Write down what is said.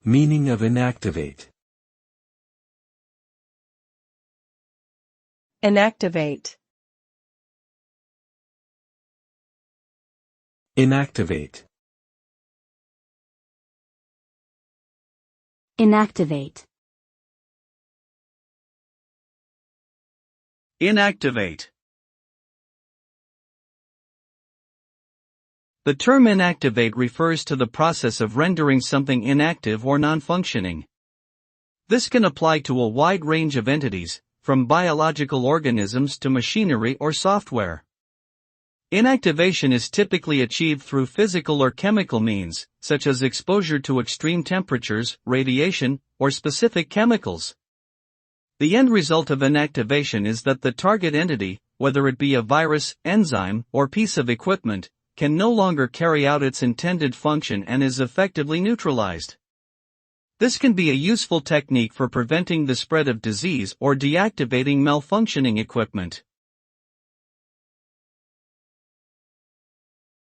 Meaning of inactivate. Inactivate. Inactivate. Inactivate. Inactivate. The term inactivate refers to the process of rendering something inactive or non-functioning. This can apply to a wide range of entities, from biological organisms to machinery or software. Inactivation is typically achieved through physical or chemical means, such as exposure to extreme temperatures, radiation, or specific chemicals. The end result of inactivation is that the target entity, whether it be a virus, enzyme, or piece of equipment, can no longer carry out its intended function and is effectively neutralized. This can be a useful technique for preventing the spread of disease or deactivating malfunctioning equipment.